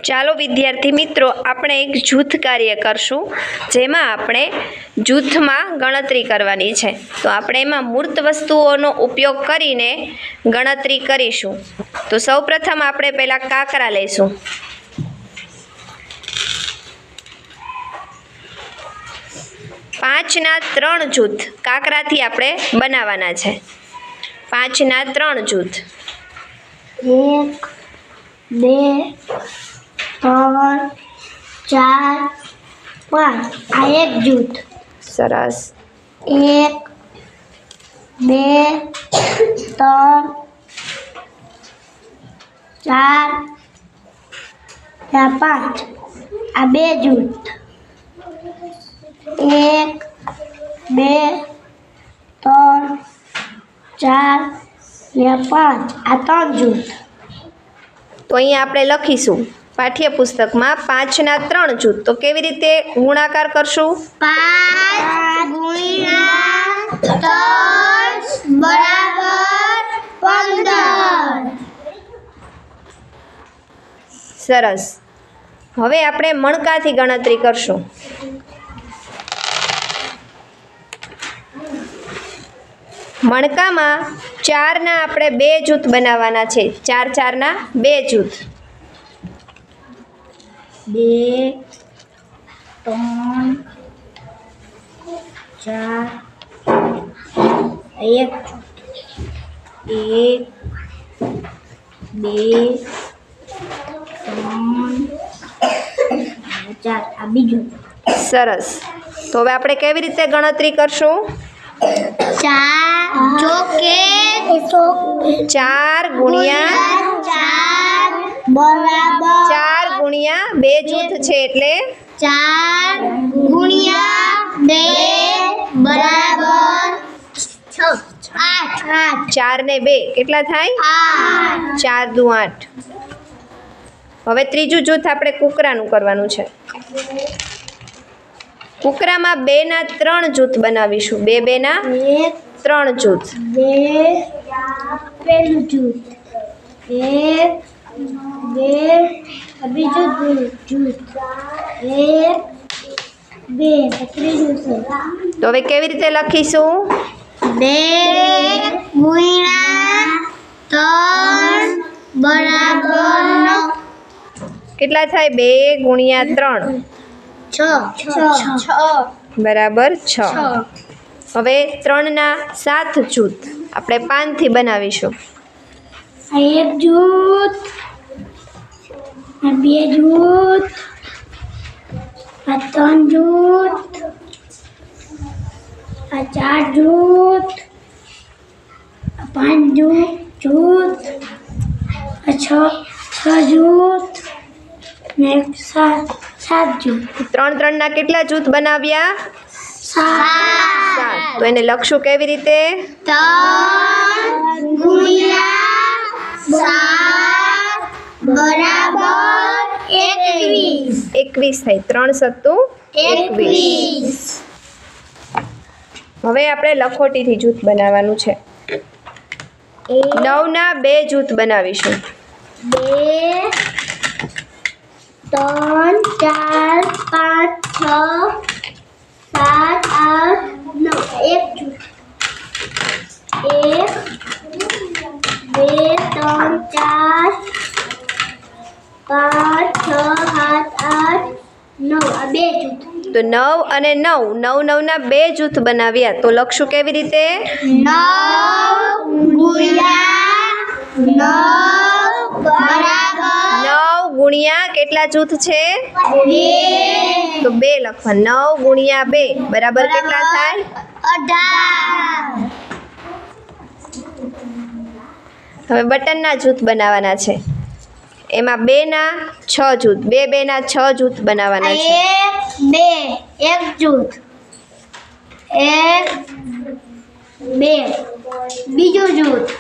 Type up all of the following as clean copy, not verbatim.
ચાલો વિદ્યાર્થી મિત્રો, આપણે એક જૂથ કાર્ય કરશું જેમાં આપણે જૂથમાં ગણતરી કરવાની છે. તો આપણે એમાં મૂર્ત વસ્તુઓનો ઉપયોગ કરીને ગણતરી કરીશું. તો સૌપ્રથમ આપણે પહેલા કાકરા લઈશું. પાંચના 3 જૂથ કાકરાથી આપણે બનાવવાના છે. 5ના 3 જૂથ. 1 2 3 4 5 આ એક જૂથ. સરસ. 1 2 3 4 5 આ બે જૂથ. 1 2 3 4 ને 5 આ 3 જૂથ. તો અહીંયા આપણે લખીશું પાઠ્યપુસ્તકમાં 5ના 3 જૂથ. તો કેવી રીતે ગુણાકાર કરશું? 5 ગુણ્યા 3 બરાબર 15. સરસ. હવે આપણે મણકાથી ગણતરી કરશું. મણકામાં 4ના આપણે 2 જૂથ બનાવવાના છે. 4 4ના 2 જૂથ. 2 3 4 1 2 3 4 આ બીજું. સરસ. તો હવે આપણે કેવી રીતે ગણતરી કરશું? 4 ગુણ્યા 4 ગુણ્યા 2 જૂથ છે એટલે 4 ગુણ્યા 2 બરાબર 8. 4 ને 2 કેટલા થાય? 4 દુ 8. હવે ત્રીજું જૂથ આપણે કૂકરાનું કરવાનું છે. કૂકરામાં 2ના 3 જૂથ બનાવીશું. 2 2ના 3 જૂથ. 2 પહેલું જૂથ. 1 2 બીજું જૂથ. 1 2 ત્રીજું જૂથ. તો હવે કેવી રીતે લખીશું? 2 ગુણ્યા 3 બરાબર 9. કેટલા થાય? 2 ગુણ્યા 3 6 બરાબર 6. હવે 3ના 7 જૂથ આપણે 5થી બનાવીશું. આ એક જૂથ. આ 2 જૂથ. આ 3 જૂથ. આ 4 જૂથ. આ 5 જૂથ. આ 6 જૂથ. ને 7 જૂથ. 3 3ના કેટલા જૂથ બનાવ્યા? 7. તો એને લખશું કેવી રીતે? 3 ગુણ્યા 7 બરાબર 21. 21 થાય. 3 સત્તુ 21. હવે આપણે લખોટીથી જૂથ બનાવવાનું છે. 9ના 2 જૂથ બનાવીશું. 2 3 4 5 6 7 8 9 એક જૂથ. 1 2 3 4 5 6 7 8 9 આ બે જૂથ. તો 9 અને 9 9 9ના 2 જૂથ બનાવ્યા. તો લખશું કેવી રીતે? 9 ગુણ્યા 9 બરાબર 9 ગુણ્યા કેટલા જૂથ છે? 2. તો 2 લખવા. 9 ગુણ્યા 2 બરાબર કેટલા થાય? 18. હવે બટનના જૂથ બનાવવાના છે. એમાં 2ના 6 જૂથ. 2 2ના 6 જૂથ બનાવવાના છે. 1 2 એક જૂથ. 1 2 બીજું જૂથ.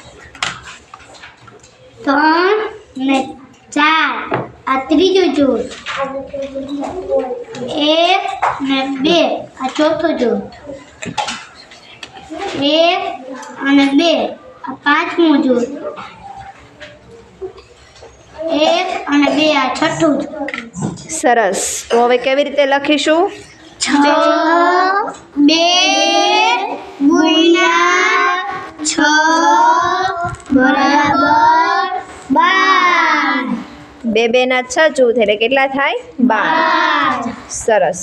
3 ને 4 આ ત્રીજું જૂથ. 1 ને 2 આ ચોથું જૂથ. 1 અને 2 આ પાંચમું જૂથ. 1 અને 2 આ છઠ્ઠું છે. સરસ. તો હવે કેવી રીતે લખીશું? 6 2 ગુણ્યા 6 બરાબર 12. 2 2 ના 6 જૂથ એટલે કેટલા થાય? 12. સરસ.